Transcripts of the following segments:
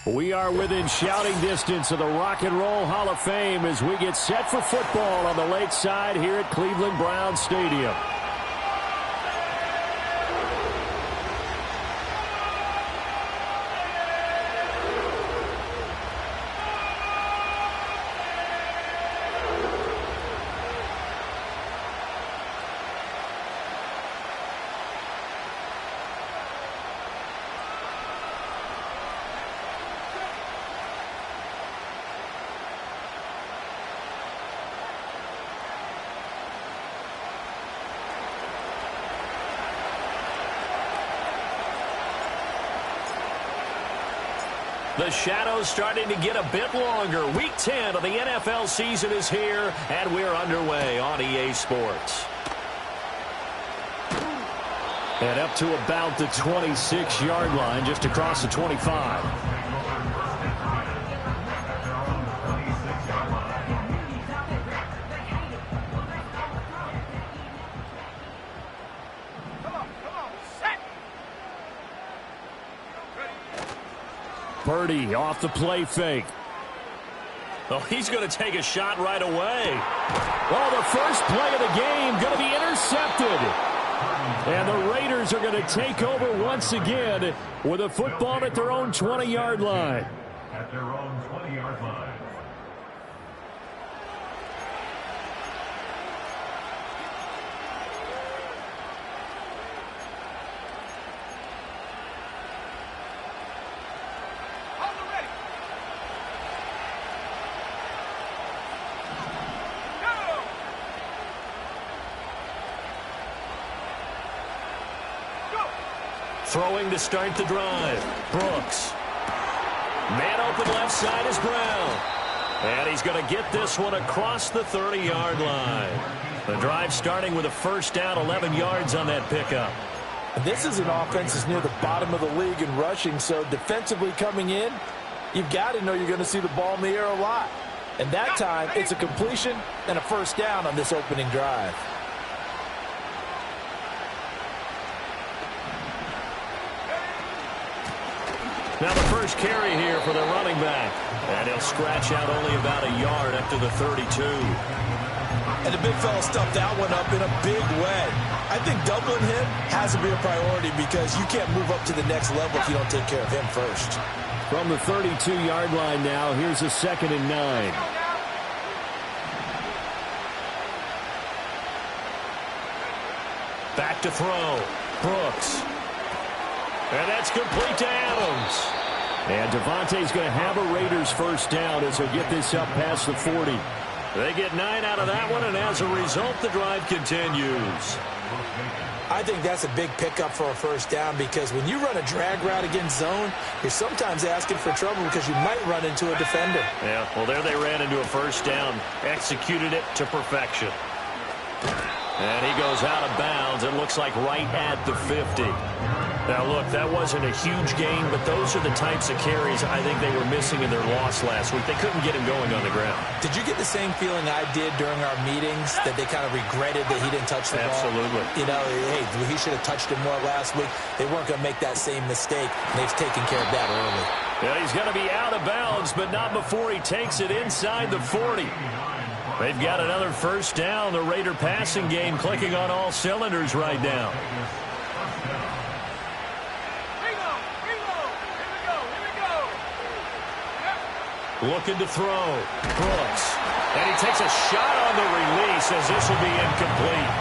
We are within shouting distance of the Rock and Roll Hall of Fame as we get set for football on the lakeside here at Cleveland Browns Stadium. The shadow's starting to get a bit longer. Week 10 of the NFL season is here, and we're underway on EA Sports. And up to about the 26-yard line, just across the 25. Purdy off the play fake. Oh, he's going to take a shot right away. Oh, the first play of the game going to be intercepted. And the Raiders are going to take over once again with a football at their own 20-yard line. At their own 20-yard line. Throwing to start the drive. Brooks. Man open left side is Brown. And he's going to get this one across the 30-yard line. The drive starting with a first down, 11 yards on that pickup. This is an offense that's near the bottom of the league in rushing, so defensively coming in, you've got to know you're going to see the ball in the air a lot. And that time, it's a completion and a first down on this opening drive. Now the first carry here for the running back. And he'll scratch out only about a yard after the 32. And the big fella stuffed that one up in a big way. I think doubling him has to be a priority because you can't move up to the next level if you don't take care of him first. From the 32-yard line now, here's a 2nd and 9. Back to throw. Brooks. And that's complete to Adams. And Devontae's going to have a Raiders first down as he'll get this up past the 40. They get 9 out of that one, and as a result, the drive continues. I think that's a big pickup for a first down because when you run a drag route against zone, you're sometimes asking for trouble because you might run into a defender. Yeah, well, there they ran into a first down, executed it to perfection. And he goes out of bounds. It looks like right at the 50. Now, look, that wasn't a huge gain, but those are the types of carries I think they were missing in their loss last week. They couldn't get him going on the ground. Did you get the same feeling I did during our meetings, that they kind of regretted that he didn't touch the ball? Absolutely. You know, hey, he should have touched it more last week. They weren't going to make that same mistake, and they've taken care of that early. Yeah, he's going to be out of bounds, but not before he takes it inside the 40. They've got another first down. The Raider passing game clicking on all cylinders right now. Looking to throw. Brooks. And he takes a shot on the release as this will be incomplete.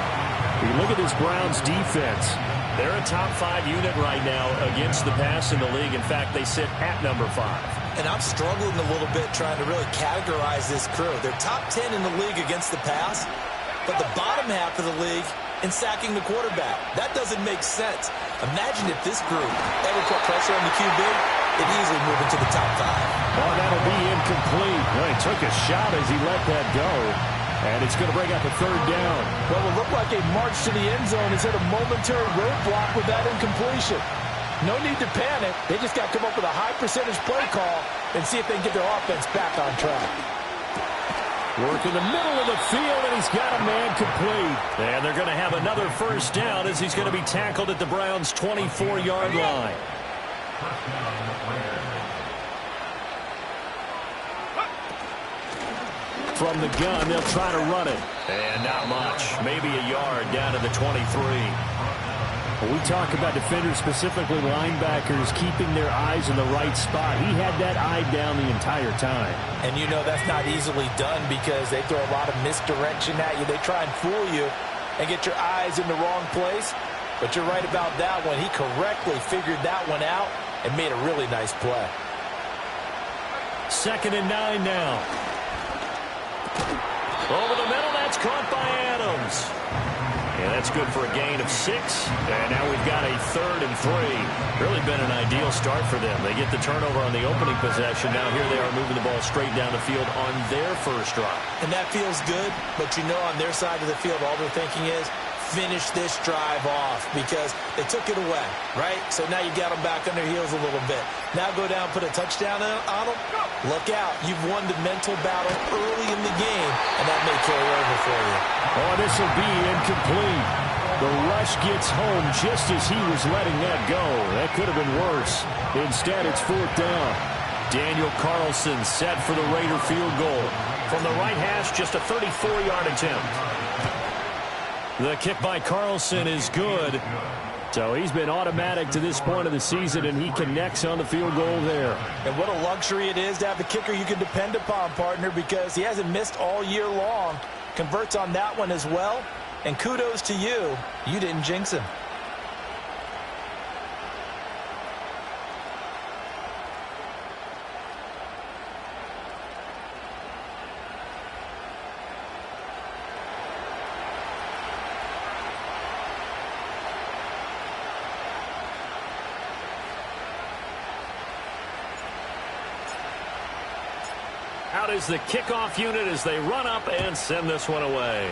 You look at this Browns defense. They're a top 5 unit right now against the pass in the league. In fact, they sit at number 5. And I'm struggling a little bit trying to really categorize this crew. They're top 10 in the league against the pass, but the bottom half of the league in sacking the quarterback. That doesn't make sense. Imagine if this group ever put pressure on the QB, it'd easily move into the top 5. Oh, that'll be incomplete. Well, he took a shot as he let that go. And it's going to bring up a third down. Well, it looked like a march to the end zone has hit a momentary roadblock with that incompletion. No need to panic. They just got to come up with a high percentage play call and see if they can get their offense back on track. Work in the middle of the field, and he's got a man complete. And they're going to have another first down as he's going to be tackled at the Browns' 24-yard line. From the gun, they'll try to run it. And not much. Maybe a yard down to the 23. When we talk about defenders, specifically linebackers, keeping their eyes in the right spot, he had that eye down the entire time. And you know that's not easily done because they throw a lot of misdirection at you. They try and fool you and get your eyes in the wrong place. But you're right about that one. He correctly figured that one out and made a really nice play. 2nd and 9 now. Over the middle, that's caught by Adams. Yeah, that's good for a gain of 6. And now we've got a 3rd and 3. Really been an ideal start for them. They get the turnover on the opening possession. Now here they are moving the ball straight down the field on their first drive. And that feels good, but you know on their side of the field, all they're thinking is, finish this drive off because they took it away, right? So now you got them back on their heels a little bit. Now go down, put a touchdown on them. Look out. You've won the mental battle early in the game, and that may carry over for you. Oh, this will be incomplete. The rush gets home just as he was letting that go. That could have been worse. Instead, it's 4th down. Daniel Carlson set for the Raider field goal. From the right hash, just a 34-yard attempt. The kick by Carlson is good. So he's been automatic to this point of the season, and he connects on the field goal there. And what a luxury it is to have a kicker you can depend upon, partner, because he hasn't missed all year long. Converts on that one as well. And kudos to you. You didn't jinx him. Out is the kickoff unit as they run up and send this one away.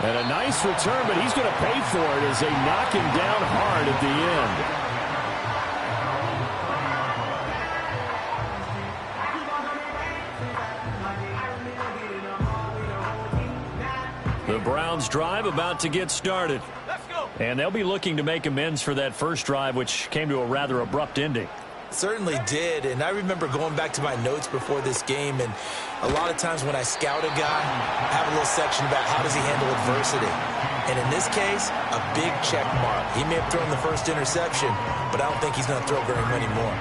And a nice return, but he's going to pay for it as they knock him down hard at the end. The Browns drive about to get started. And they'll be looking to make amends for that first drive, which came to a rather abrupt ending. Certainly did, and I remember going back to my notes before this game, and a lot of times when I scout a guy, I have a little section about how does he handle adversity. And in this case, a big check mark. He may have thrown the first interception, but I don't think he's going to throw very many more.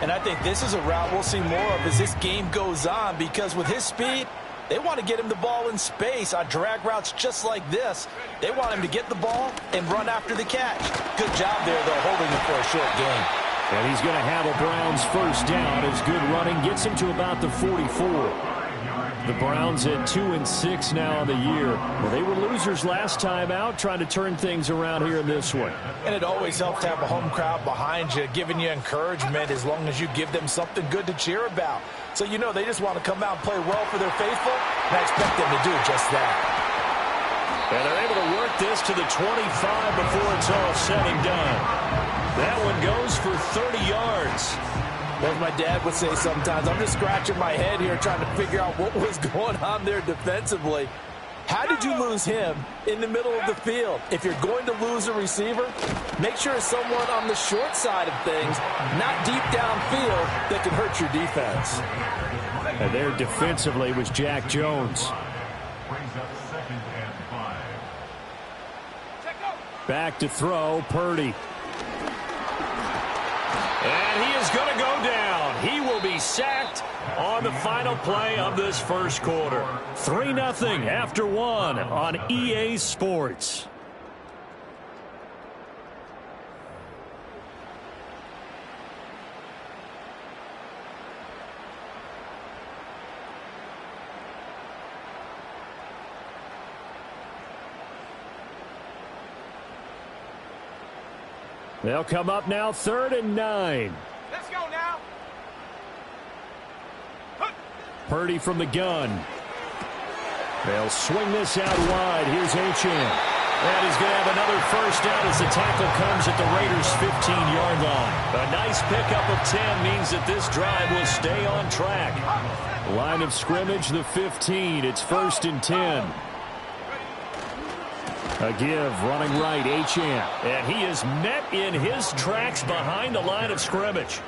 And I think this is a route we'll see more of as this game goes on, because with his speed, they want to get him the ball in space on drag routes just like this. They want him to get the ball and run after the catch. Good job there, though, holding him for a short gain. And he's going to have a Browns first down as good running gets him to about the 44. The Browns at 2-6 now on the year. Well, they were losers last time out, trying to turn things around here in this one. And it always helps to have a home crowd behind you, giving you encouragement as long as you give them something good to cheer about. So you know they just want to come out and play well for their faithful, and I expect them to do just that. And they're able to work this to the 25 before it's all said and done. That one goes for 30 yards. As my dad would say sometimes, I'm just scratching my head here trying to figure out what was going on there defensively. How did you lose him in the middle of the field? If you're going to lose a receiver, make sure it's someone on the short side of things, not deep downfield, that can hurt your defense. And there defensively was Jack Jones. Brings up 2nd and 5. Back to throw, Purdy. And he is going to go down. He will be sacked on the final play of this first quarter. 3-0 after 1 on EA Sports. They'll come up now, 3rd and 9. Let's go now. Purdy from the gun. They'll swing this out wide. Here's Achane. And he's going to have another first down as the tackle comes at the Raiders' 15-yard line. A nice pickup of 10 means that this drive will stay on track. Line of scrimmage, the 15. It's 1st and 10. A give, running right, Achane. And he is met in his tracks behind the line of scrimmage.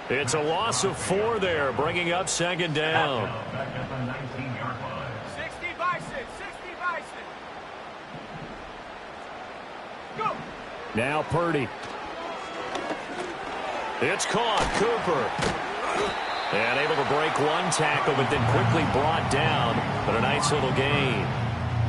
It's a loss of 4 there, bringing up second down. Back at the 19-yard line. 60 Bison, 60 Bison. Go. Now Purdy. It's caught, Cooper. And able to break one tackle, but then quickly brought down. But a nice little gain.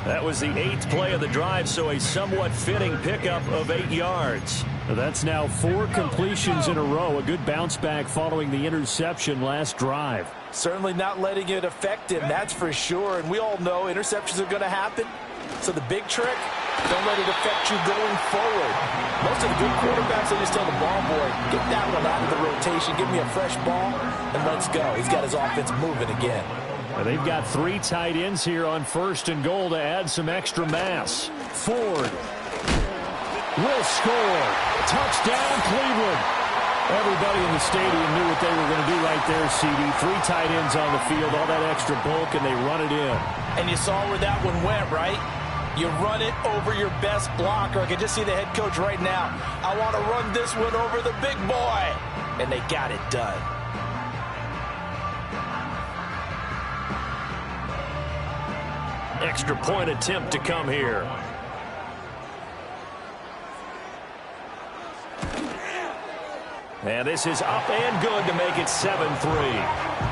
That was the 8th play of the drive, so a somewhat fitting pickup of 8 yards. That's now 4 completions in a row. A good bounce back following the interception last drive. Certainly not letting it affect him, that's for sure. And we all know interceptions are going to happen. So the big trick, don't let it affect you going forward. Most of the good quarterbacks, they just tell the ball boy, get that one out of the rotation, give me a fresh ball, and let's go. He's got his offense moving again. They've got 3 tight ends here on 1st and goal to add some extra mass. Ford will score. Touchdown, Cleveland. Everybody in the stadium knew what they were going to do right there, CD. 3 tight ends on the field, all that extra bulk, and they run it in. And you saw where that one went, right? You run it over your best blocker. I can just see the head coach right now. I want to run this one over the big boy. And they got it done. Extra point attempt to come here. And this is up and good to make it 7-3.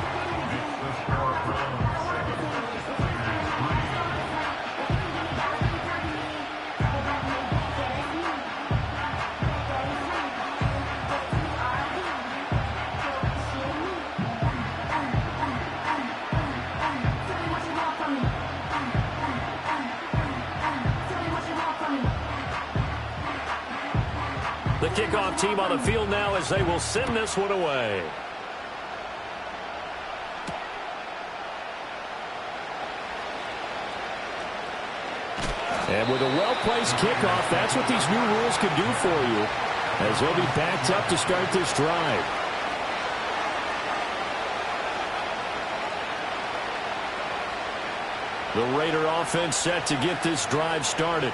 The kickoff team on the field now as they will send this one away. And with a well-placed kickoff, that's what these new rules can do for you, as they'll be backed up to start this drive. The Raider offense set to get this drive started.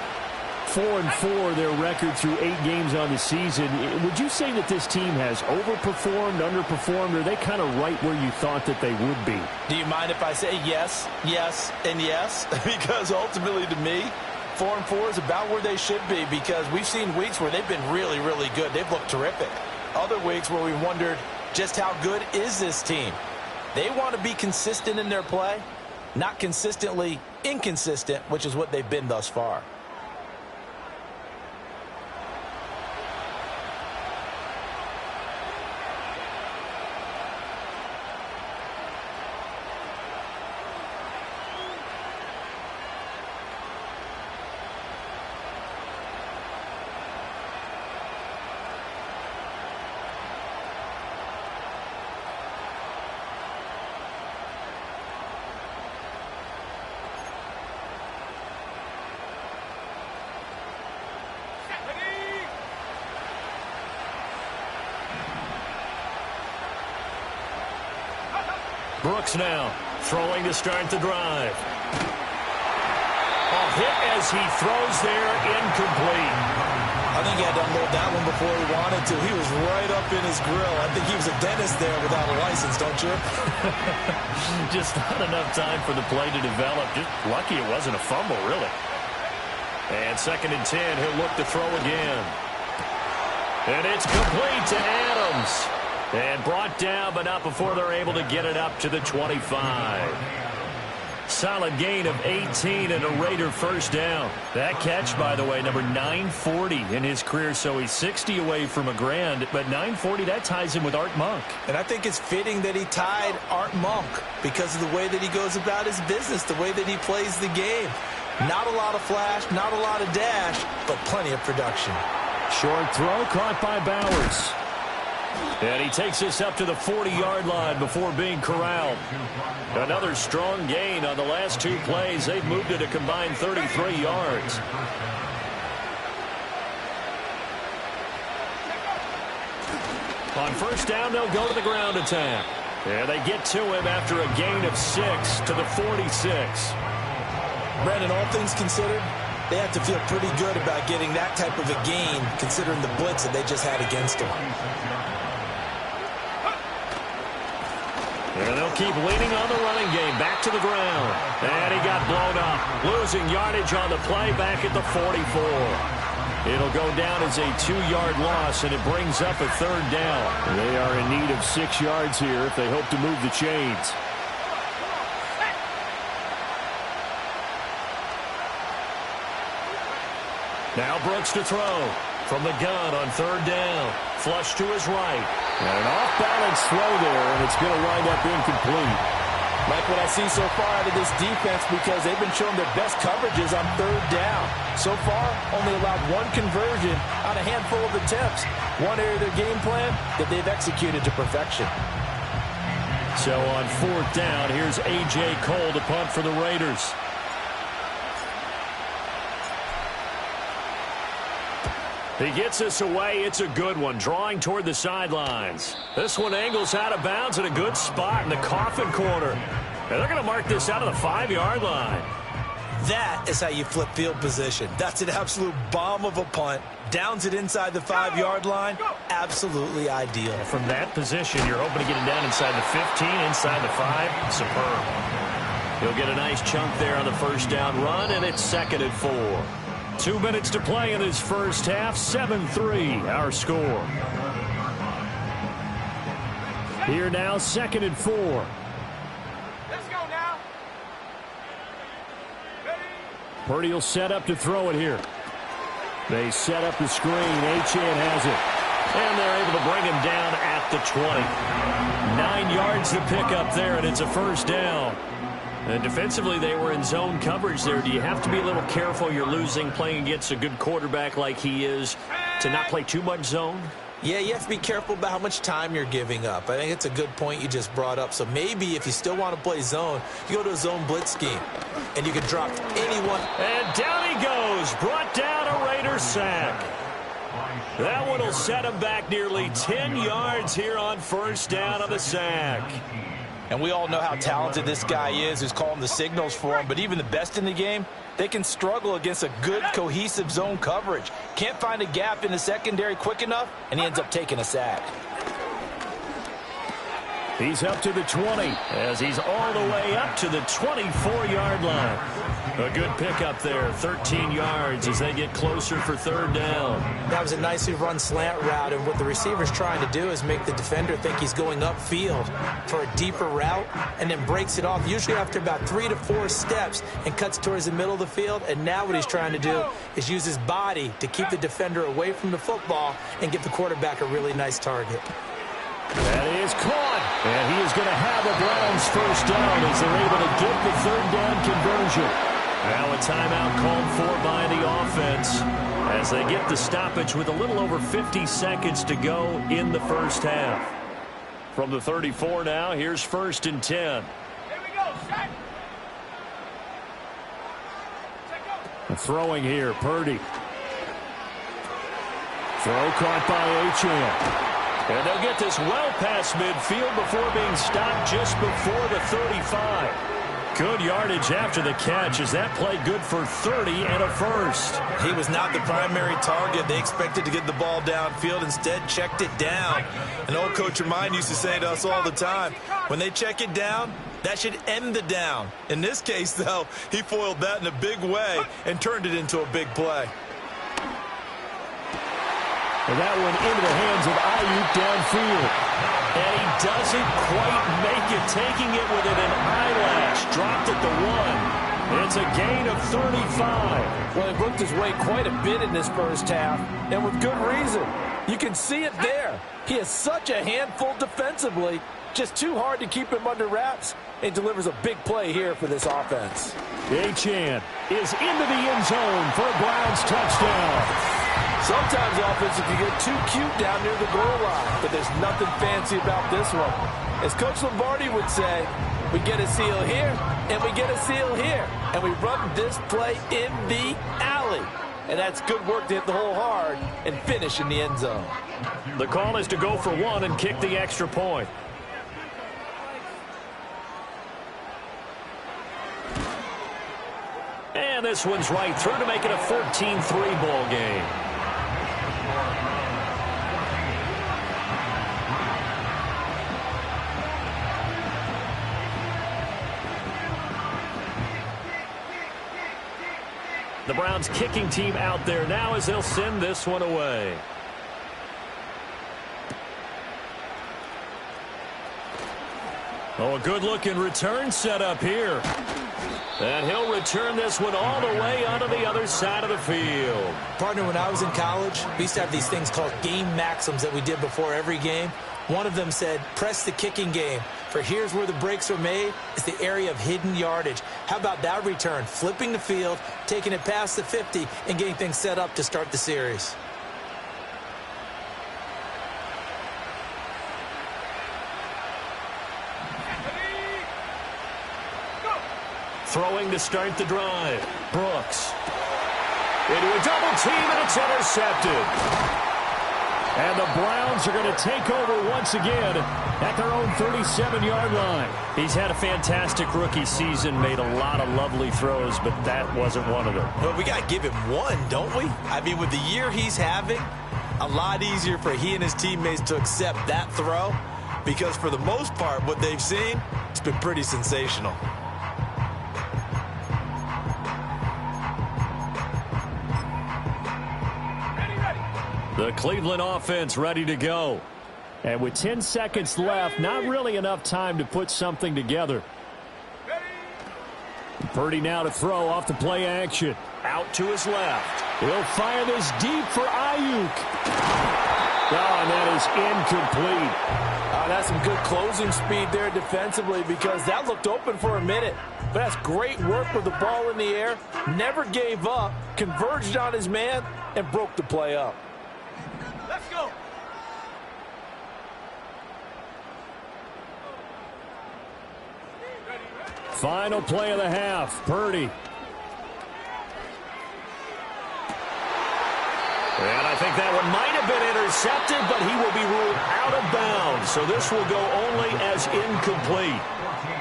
4-4 their record through 8 games on the season. Would you say that this team has overperformed, underperformed, or are they kind of right where you thought that they would be? Do you mind if I say yes, yes, and yes? Because ultimately to me, 4-4 is about where they should be, because we've seen weeks where they've been really, really good. They've looked terrific. Other weeks where we wondered just how good is this team. They want to be consistent in their play, not consistently inconsistent, which is what they've been thus far. Brooks now throwing to start the drive. A hit as he throws there, incomplete. I think he had to unload that one before he wanted to. He was right up in his grill. I think he was a dentist there without a license, don't you? Just not enough time for the play to develop. Just lucky it wasn't a fumble, really. And 2nd and 10, he'll look to throw again. And it's complete to Adams. And brought down, but not before they're able to get it up to the 25. Solid gain of 18 and a Raider first down. That catch, by the way, number 940 in his career, so he's 60 away from a grand, but 940, that ties him with Art Monk. And I think it's fitting that he tied Art Monk because of the way that he goes about his business, the way that he plays the game. Not a lot of flash, not a lot of dash, but plenty of production. Short throw caught by Bowers. And he takes us up to the 40-yard line before being corralled. Another strong gain on the last 2 plays. They've moved it a combined 33 yards. On first down, they'll go to the ground attack. And they get to him after a gain of 6 to the 46. Brandon, all things considered, They have to feel pretty good about getting that type of a gain, considering the blitz that they just had against them. And they'll keep leaning on the running game. Back to the ground. And he got blown up. Losing yardage on the play back at the 44. It'll go down as a 2-yard loss, and it brings up a 3rd down. They are in need of 6 yards here if they hope to move the chains. Now Brooks to throw. From the gun on 3rd down. Flush to his right. And an off-balance throw there, and it's going to wind up incomplete. Like what I see so far out of this defense, because they've been showing their best coverages on 3rd down. So far, only allowed 1 conversion on a handful of attempts. One area of their game plan that they've executed to perfection. So on 4th down, here's A.J. Cole to punt for the Raiders. He gets this away. It's a good one, drawing toward the sidelines. This one angles out of bounds in a good spot in the coffin corner. And they're going to mark this out of the 5-yard line. That is how you flip field position. That's an absolute bomb of a punt. Downs it inside the 5-yard line. Absolutely ideal. From that position, you're hoping to get it down inside the 15, inside the 5. Superb. He'll get a nice chunk there on the 1st down run, and it's 2nd and 4. 2 minutes to play in this first half. 7-3, our score. Here now, 2nd and 4. Let's go now. Ready? Purdy will set up to throw it here. They set up the screen. Achane has it. And they're able to bring him down at the 20. 9 yards to pick up there, and it's a 1st down. And defensively, they were in zone coverage there. Do you have to be a little careful? You're losing, playing against a good quarterback like he is, to not play too much zone? Yeah, you have to be careful about how much time you're giving up. I think it's a good point you just brought up. So maybe if you still want to play zone, you go to a zone blitz scheme, and you can drop anyone. And down he goes. Brought down a Raider sack. That one will set him back nearly 10 yards here on 1st down on the sack. And we all know how talented this guy is, who's calling the signals for him. But even the best in the game, they can struggle against a good, cohesive zone coverage. Can't find a gap in the secondary quick enough, and he ends up taking a sack. He's up to the 20 as he's all the way up to the 24-yard line. A good pickup there, 13 yards as they get closer for 3rd down. That was a nicely run slant route, and what the receiver's trying to do is make the defender think he's going upfield for a deeper route and then breaks it off, usually after about 3 to 4 steps, and cuts towards the middle of the field. And now what he's trying to do is use his body to keep the defender away from the football and give the quarterback a really nice target. That is caught, and he is going to have a Browns 1st down as they're able to get the 3rd down conversion. Now a timeout called for by the offense as they get the stoppage with a little over 50 seconds to go in the first half. From the 34 now, here's 1st and 10. Here we go. Set. Throwing here, Purdy. Throw caught by Achane. And they'll get this well past midfield before being stopped just before the 35. Good yardage after the catch as that play good for 30 and a 1st. He was not the primary target. They expected to get the ball downfield, instead checked it down. An old coach of mine used to say to us all the time, when they check it down, that should end the down. In this case, though, he foiled that in a big way and turned it into a big play. And that one into the hands of Ayuk downfield. And he doesn't quite make it, taking it within an eyelash. Dropped at the 1. It's a gain of 35. Well, he worked his way quite a bit in this first half, and with good reason. You can see it there. He is such a handful defensively. Just too hard to keep him under wraps. And delivers a big play here for this offense. Achane is into the end zone for a Browns touchdown. Sometimes offense can get too cute down near the goal line, but there's nothing fancy about this one. As Coach Lombardi would say, we get a seal here, and we get a seal here, and we run this play in the alley. And that's good work to hit the hole hard and finish in the end zone. The call is to go for 1 and kick the extra point. And And this one's right through to make it a 14-3 ball game. The Browns kicking team out there now as they'll send this one away. Oh, a good-looking return set up here. And he'll return this one all the way onto the other side of the field. Partner, when I was in college, we used to have these things called game maxims that we did before every game. One of them said, press the kicking game. For here's where the breaks are made. It's the area of hidden yardage. How about that return? Flipping the field, taking it past the 50, and getting things set up to start the series. Throwing to start the drive. Brooks. Into a double team, and it's intercepted. And the Browns are going to take over once again at their own 37-yard line. He's had a fantastic rookie season, made a lot of lovely throws, but that wasn't one of them. Well, we got to give him one, don't we? I mean, with the year he's having, a lot easier for he and his teammates to accept that throw because for the most part, what they've seen, it's been pretty sensational. The Cleveland offense ready to go. And with 10 seconds left, not really enough time to put something together. Purdy now to throw off the play action. Out to his left. He'll fire this deep for Ayuk. Oh, and that is incomplete. That's some good closing speed there defensively because that looked open for a minute. But that's great work with the ball in the air. Never gave up, converged on his man, and broke the play up. Let's go. Final play of the half. Purdy. And I think that one might have been intercepted, but he will be ruled out of bounds. So this will go only as incomplete.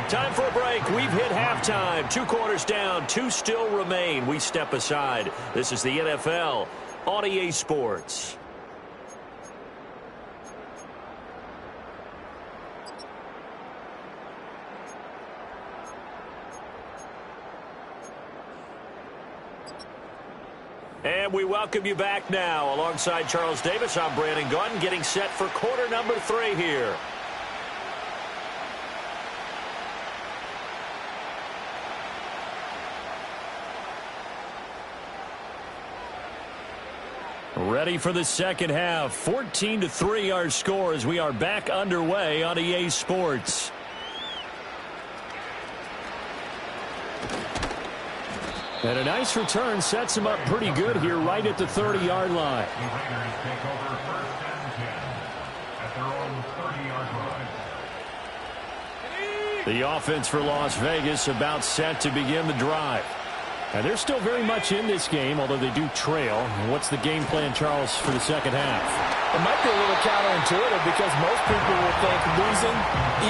Time for a break. We've hit halftime. 2 quarters down. 2 still remain. We step aside. This is the NFL on EA Sports. And we welcome you back now. Alongside Charles Davis, I'm Brandon Gaudin, getting set for quarter number 3 here. Ready for the second half. 14-3 our score as we are back underway on EA Sports. And a nice return sets him up pretty good here right at the 30-yard line. The Raiders take over 1st and 10 at their own 30-yard line. The offense for Las Vegas about set to begin the drive. And they're still very much in this game, although they do trail. And what's the game plan, Charles, for the second half? It might be a little counterintuitive because most people will think losing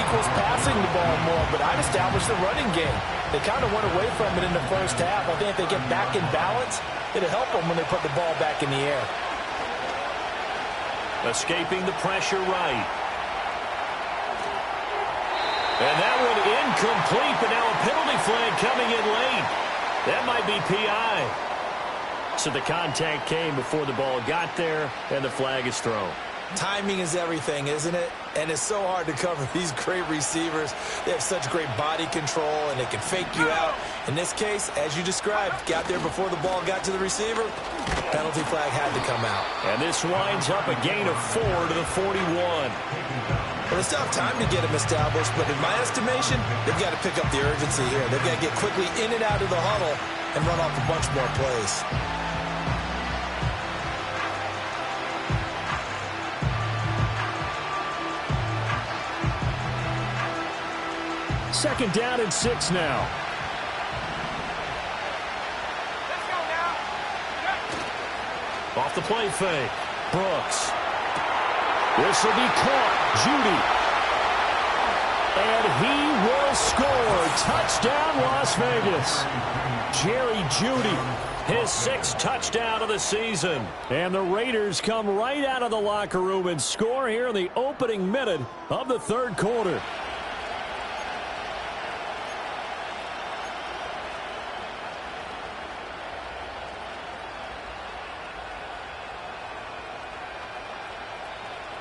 equals passing the ball more, but I'd establish the running game. They kind of went away from it in the first half. I think if they get back in balance, it'll help them when they put the ball back in the air. Escaping the pressure right. And that one incomplete, but now a penalty flag coming in late. That might be PI. So the contact came before the ball got there, and the flag is thrown. Timing is everything, isn't it? And it's so hard to cover these great receivers. They have such great body control, and they can fake you out. In this case, as you described, got there before the ball got to the receiver. Penalty flag had to come out. And this winds up a gain of 4 to the 41. Well, they still have time to get him established, but in my estimation, they've got to pick up the urgency here. They've got to get quickly in and out of the huddle and run off a bunch more plays. Second down and 6 now. Let's go now. Off the play fake. Brooks. This will be caught. Judy. And he will score. Touchdown, Las Vegas. Jerry Jeudy, his 6th touchdown of the season. And the Raiders come right out of the locker room and score here in the opening minute of the 3rd quarter.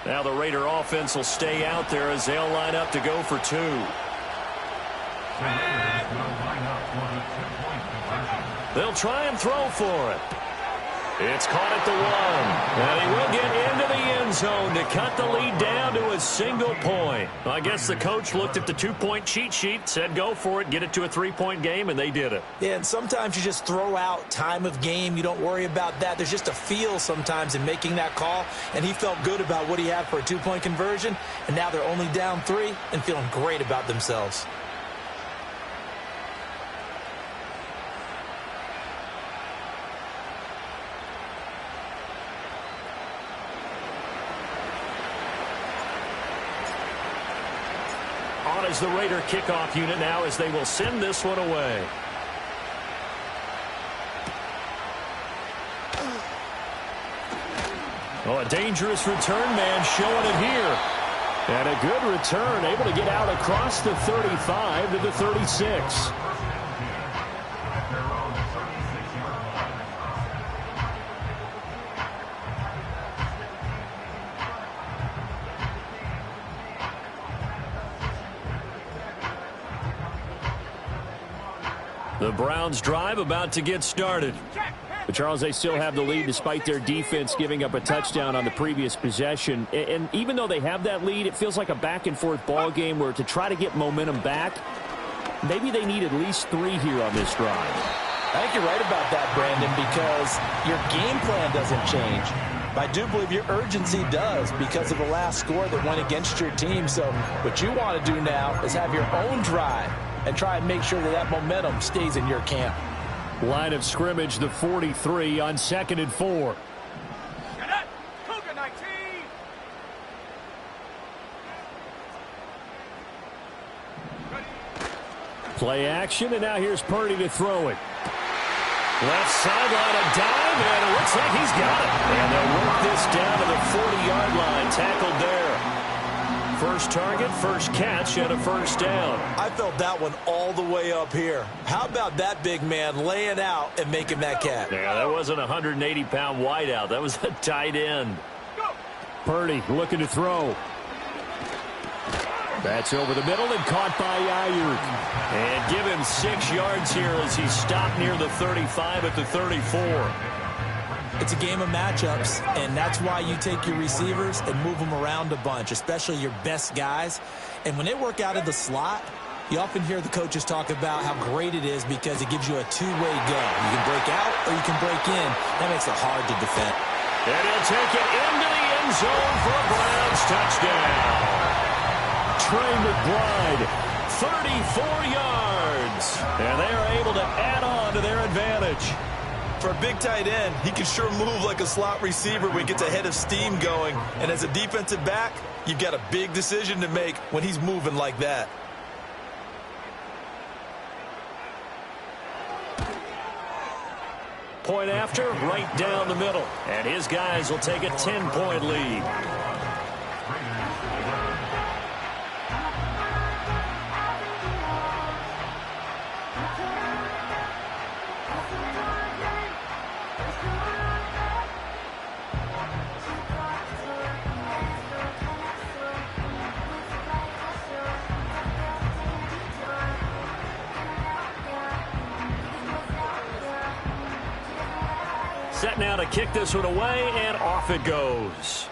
Now the Raider offense will stay out there as they'll line up to go for 2. The Raiders will line up for the 2-point conversion. They'll try and throw for it. It's caught at the 1. And he will get into the end zone to cut the lead down to a single point. I guess the coach looked at the 2-point cheat sheet, said go for it, get it to a 3-point game, and they did it. Yeah, and sometimes you just throw out time of game. You don't worry about that. There's just a feel sometimes in making that call, and he felt good about what he had for a 2-point conversion, and now they're only down 3 and feeling great about themselves. On is the Raider kickoff unit now as they will send this one away. Oh, a dangerous return man showing it here. And a good return, able to get out across the 35 to the 36. The Browns drive about to get started. But Charles, they still have the lead despite their defense giving up a touchdown on the previous possession. And even though they have that lead, it feels like a back-and-forth ball game where to try to get momentum back, maybe they need at least 3 here on this drive. I think you're right about that, Brandon, because your game plan doesn't change. But I do believe your urgency does because of the last score that went against your team. So what you want to do now is have your own drive and try and make sure that that momentum stays in your camp. Line of scrimmage, the 43 on 2nd and 4. Cougar 19. Play action, and now here's Purdy to throw it. Left sideline, a dive, and it looks like he's got it. And they'll work this down to the 40-yard line, tackled there. First target, first catch, and a first down. I felt that one all the way up here. How about that big man laying out and making that catch? Yeah, that wasn't a 180-pound wideout. That was a tight end. Purdy looking to throw. That's over the middle and caught by Ayuk. And give him 6 yards here as he's stopped near the 35 at the 34. It's a game of matchups, and that's why you take your receivers and move them around a bunch, especially your best guys. And when they work out of the slot, you often hear the coaches talk about how great it is because it gives you a two-way go. You can break out or you can break in. That makes it hard to defend. And he'll take it into the end zone for a Browns touchdown. Trey McBride, 34 yards. And they are able to add on to their advantage. For a big tight end, he can sure move like a slot receiver when he gets a head of steam going. And as a defensive back, you've got a big decision to make when he's moving like that. Point after, right down the middle. And his guys will take a 10-point lead. Set now to kick this one away, and off it goes.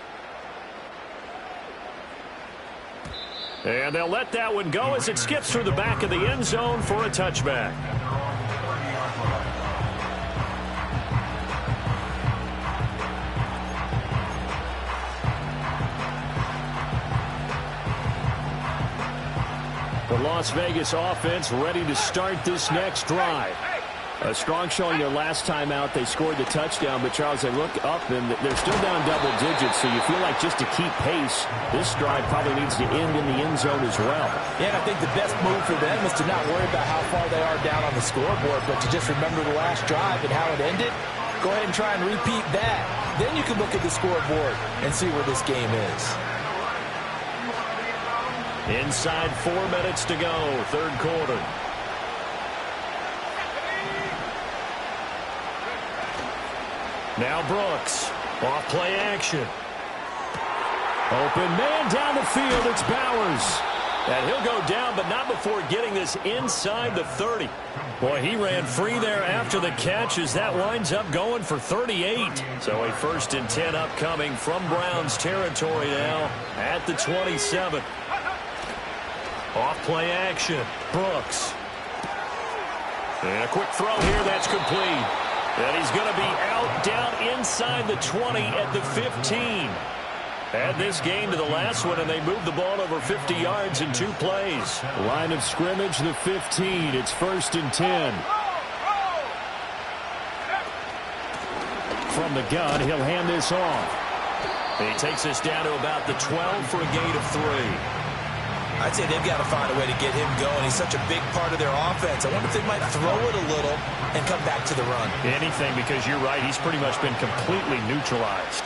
And they'll let that one go as it skips through the back of the end zone for a touchback. The Las Vegas offense ready to start this next drive. A strong showing their last time out. They scored the touchdown, but Charles, they look up and they're still down double digits, so you feel like just to keep pace, this drive probably needs to end in the end zone as well. Yeah, and I think the best move for them is to not worry about how far they are down on the scoreboard, but to just remember the last drive and how it ended. Go ahead and try and repeat that. Then you can look at the scoreboard and see where this game is. Inside 4 minutes to go, third quarter. Now Brooks, off play action. Open man down the field, it's Bowers. And he'll go down, but not before getting this inside the 30. Boy, he ran free there after the catch as that winds up going for 38. So a 1st and 10 upcoming from Browns territory now at the 27. Off play action, Brooks. And a quick throw here, that's complete. And he's going to be out down inside the 20 at the 15. Add this game to the last one, and they moved the ball over 50 yards in 2 plays. Line of scrimmage, the 15. It's 1st and 10. From the gun, he'll hand this off. He takes this down to about the 12 for a gain of 3. I'd say they've got to find a way to get him going. He's such a big part of their offense. I wonder if they might throw it a little and come back to the run. Anything, because you're right. He's pretty much been completely neutralized.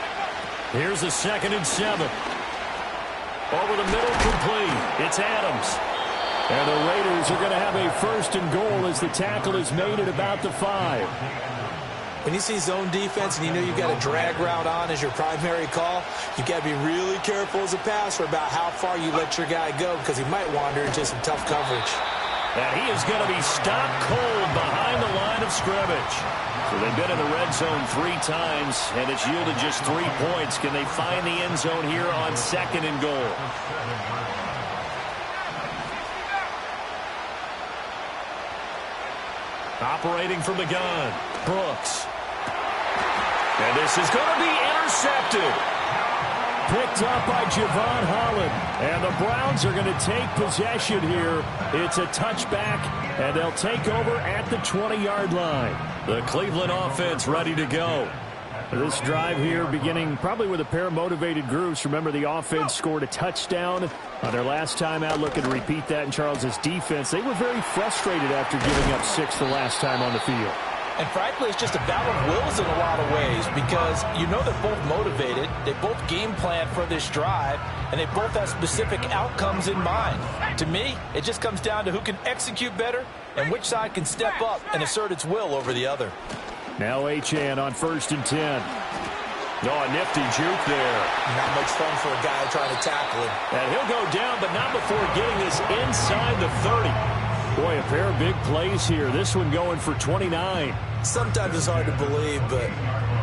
Here's a 2nd and 7. Over the middle, complete. It's Adams. And the Raiders are going to have a 1st and goal as the tackle is made at about the 5. When you see zone defense and you know you've got a drag route on as your primary call, you've got to be really careful as a passer about how far you let your guy go because he might wander into some tough coverage. And he is going to be stopped cold behind the line of scrimmage. So they've been in the red zone 3 times, and it's yielded just 3 points. Can they find the end zone here on 2nd and goal? Operating from the gun, Brooks. And this is going to be intercepted. Picked up by Javon Holland. And the Browns are going to take possession here. It's a touchback, and they'll take over at the 20-yard line. The Cleveland offense ready to go. This drive here beginning probably with a pair of motivated groups. Remember, the offense scored a touchdown on their last time out. Looking to repeat that in Charles's defense. They were very frustrated after giving up 6 the last time on the field. And frankly, it's just a battle of wills in a lot of ways because you know they're both motivated. They both game plan for this drive, and they both have specific outcomes in mind. To me, it just comes down to who can execute better and which side can step up and assert its will over the other. Now Achane on 1st and 10. Oh, a nifty juke there. Not much fun for a guy trying to tackle him. And he'll go down, but not before getting this inside the 30. Boy, a pair of big plays here. This one going for 29. Sometimes it's hard to believe, but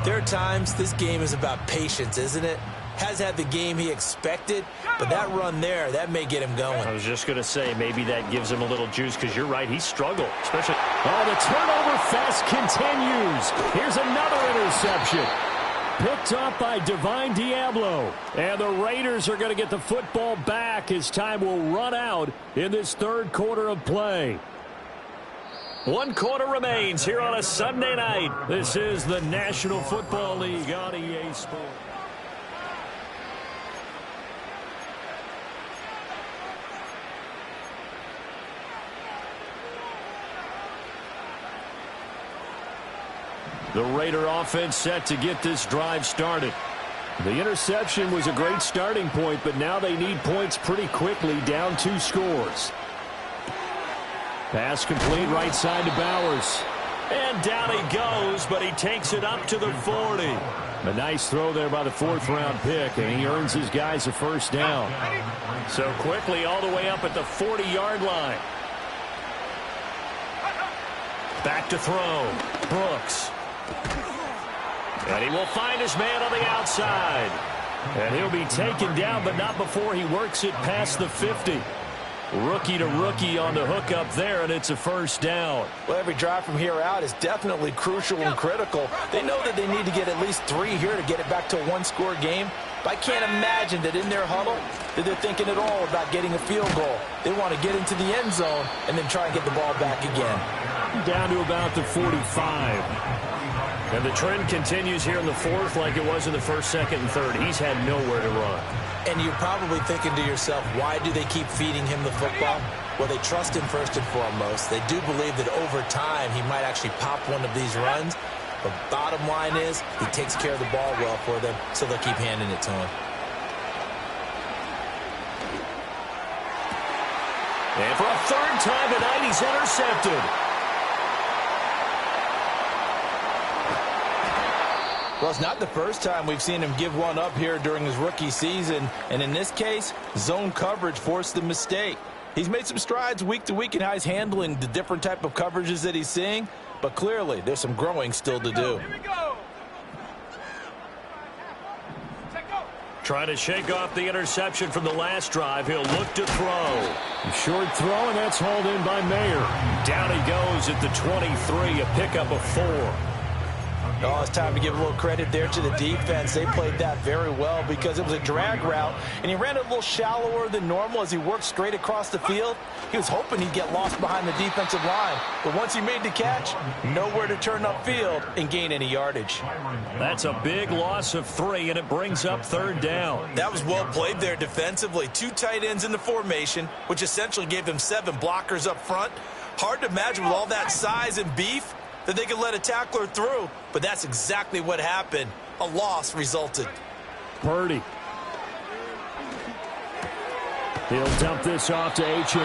there are times this game is about patience, isn't it? Has had the game he expected, but that run there, that may get him going. I was just going to say, maybe that gives him a little juice, because you're right, he struggled. Especially, oh, the turnover fest continues. Here's another interception. Picked up by Divine Diablo. And the Raiders are going to get the football back as time will run out in this 3rd quarter of play. 1 quarter remains here on a Sunday night. This is the National Football League on EA Sports. The Raider offense set to get this drive started. The interception was a great starting point, but now they need points pretty quickly, down 2 scores. Pass complete right side to Bowers. And down he goes, but he takes it up to the 40. A nice throw there by the 4th-round pick, and he earns his guys a 1st down. So quickly all the way up at the 40-yard line. Back to throw. Brooks. And he will find his man on the outside. And he'll be taken down, but not before he works it past the 50. Rookie to rookie on the hook up there, and it's a 1st down. Well, every drive from here out is definitely crucial and critical. They know that they need to get at least 3 here to get it back to a 1-score game. But I can't imagine that in their huddle that they're thinking at all about getting a field goal. They want to get into the end zone and then try and get the ball back again. Down to about the 45. And the trend continues here in the fourth like it was in the first, second, and third. He's had nowhere to run. And you're probably thinking to yourself, why do they keep feeding him the football? Well, they trust him first and foremost. They do believe that over time he might actually pop one of these runs. But bottom line is he takes care of the ball well for them, so they'll keep handing it to him. And for a third time tonight, he's intercepted. Well, it's not the first time we've seen him give one up here during his rookie season. And in this case, zone coverage forced the mistake. He's made some strides week to week in how he's handling the different type of coverages that he's seeing. But clearly, there's some growing still to do. Here we go. Trying to shake off the interception from the last drive. He'll look to throw. Short throw, and that's hauled in by Mayer. Down he goes at the 23, a pickup of 4. Oh, it's time to give a little credit there to the defense. They played that very well because it was a drag route, and he ran it a little shallower than normal as he worked straight across the field. He was hoping he'd get lost behind the defensive line, but once he made the catch, nowhere to turn upfield and gain any yardage. That's a big loss of 3, and it brings up third down. That was well played there defensively. 2 tight ends in the formation, which essentially gave them 7 blockers up front. Hard to imagine with all that size and beef that they could let a tackler through, but that's exactly what happened. A loss resulted. Purdy. He'll dump this off to Achane.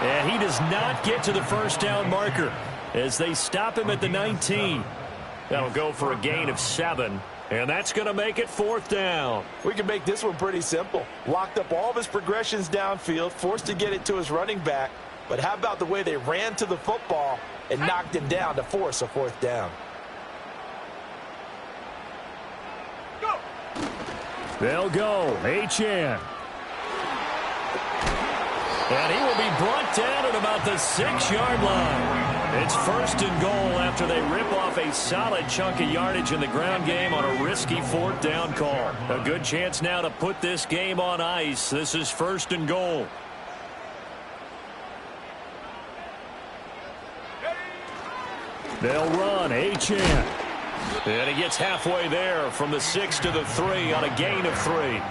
And he does not get to the first down marker as they stop him at the 19. That'll go for a gain of 7, and that's going to make it fourth down. We can make this one pretty simple. Locked up all of his progressions downfield, forced to get it to his running back, but how about the way they ran to the football and knocked him down to force a fourth down? Go. They'll go. Achane. And he will be brought down at about the 6-yard line. It's first and goal after they rip off a solid chunk of yardage in the ground game on a risky fourth down call. A good chance now to put this game on ice. This is first and goal. They'll run. Achane. And he gets halfway there from the 6 to the 3 on a gain of 3.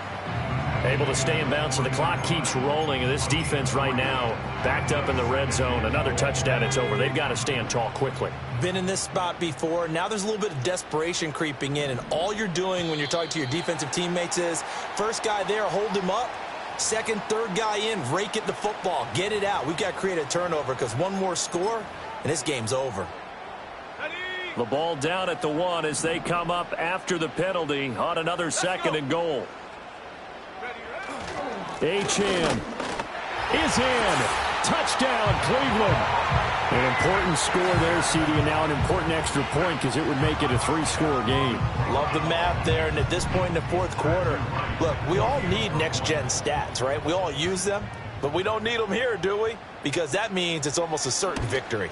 Able to stay in bounds, so the clock keeps rolling. And this defense right now backed up in the red zone. Another touchdown, it's over. They've got to stand tall quickly. Been in this spot before. Now there's a little bit of desperation creeping in, and all you're doing when you're talking to your defensive teammates is first guy there, hold him up. Second, third guy in, rake at the football. Get it out. We've got to create a turnover because one more score, and this game's over. The ball down at the 1 as they come up after the penalty on another second and goal. Achane is in. Touchdown, Cleveland. An important score there, CD, and now an important extra point because it would make it a 3-score game. Love the math there, and at this point in the fourth quarter, look, we all need next-gen stats, right? We all use them, but we don't need them here, do we? Because that means it's almost a certain victory.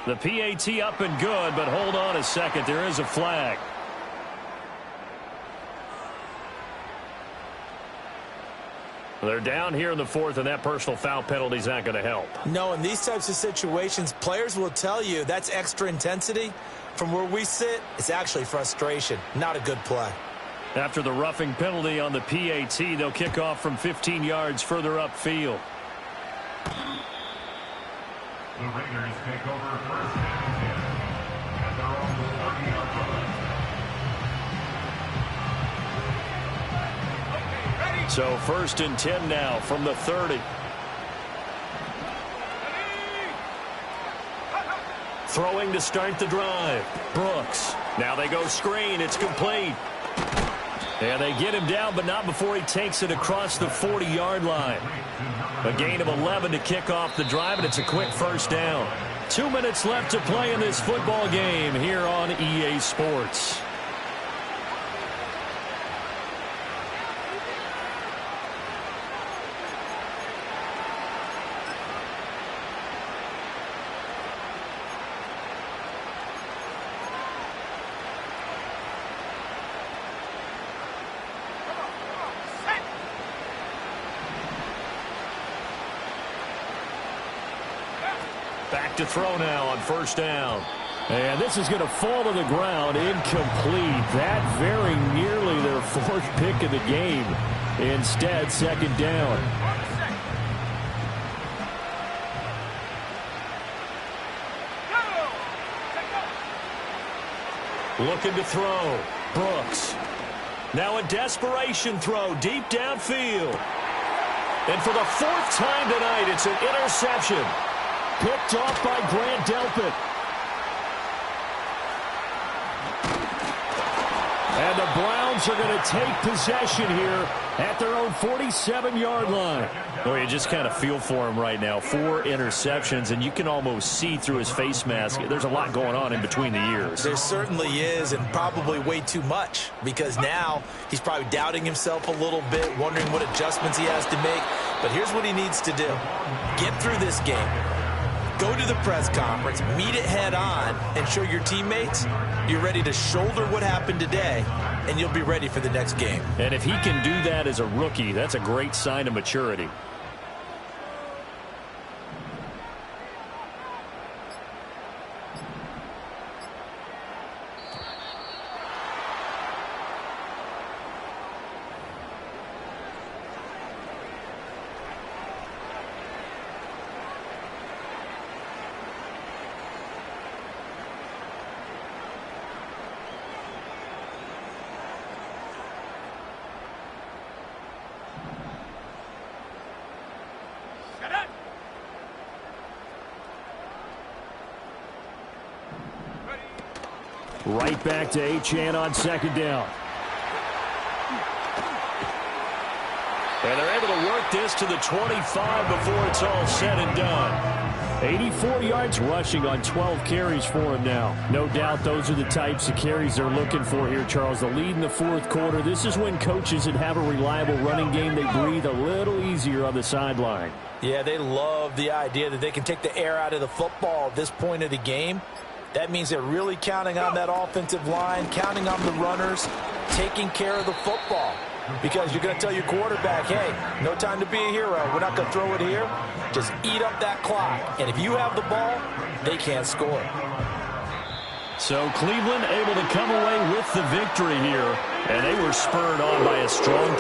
The PAT up and good, but hold on a second. There is a flag. They're down here in the fourth, and that personal foul penalty is not going to help. No, in these types of situations, players will tell you that's extra intensity. From where we sit, it's actually frustration. Not a good play. After the roughing penalty on the PAT, they'll kick off from 15 yards further upfield. The Raiders take over first and 10 at their own 40-yard line. So first and 10 now from the 30. Throwing to start the drive. Brooks. Now they go screen. It's complete. And they get him down, but not before he takes it across the 40-yard line. A gain of 11 to kick off the drive, and it's a quick first down. 2 minutes left to play in this football game here on EA Sports. Back to throw now on first down. And this is going to fall to the ground, incomplete. That very nearly their fourth pick of the game. Instead, second down. Looking to throw. Brooks. Now a desperation throw deep downfield. And for the fourth time tonight, it's an interception. Picked off by Grant Delpit. And the Browns are going to take possession here at their own 47-yard line. Well, you just kind of feel for him right now. 4 interceptions, and you can almost see through his face mask. There's a lot going on in between the ears. There certainly is, and probably way too much, because now he's probably doubting himself a little bit, wondering what adjustments he has to make. But here's what he needs to do. Get through this game. Go to the press conference, meet it head on, and show your teammates you're ready to shoulder what happened today, and you'll be ready for the next game. And if he can do that as a rookie, that's a great sign of maturity. Right back to Achane on second down. And they're able to work this to the 25 before it's all said and done. 84 yards rushing on 12 carries for him now. No doubt those are the types of carries they're looking for here, Charles. The lead in the fourth quarter. This is when coaches that have a reliable running game, they breathe a little easier on the sideline. Yeah, they love the idea that they can take the air out of the football at this point of the game. That means they're really counting on that offensive line, counting on the runners, taking care of the football. Because you're going to tell your quarterback, hey, no time to be a hero. We're not going to throw it here. Just eat up that clock. And if you have the ball, they can't score. So Cleveland able to come away with the victory here. And they were spurred on by a strong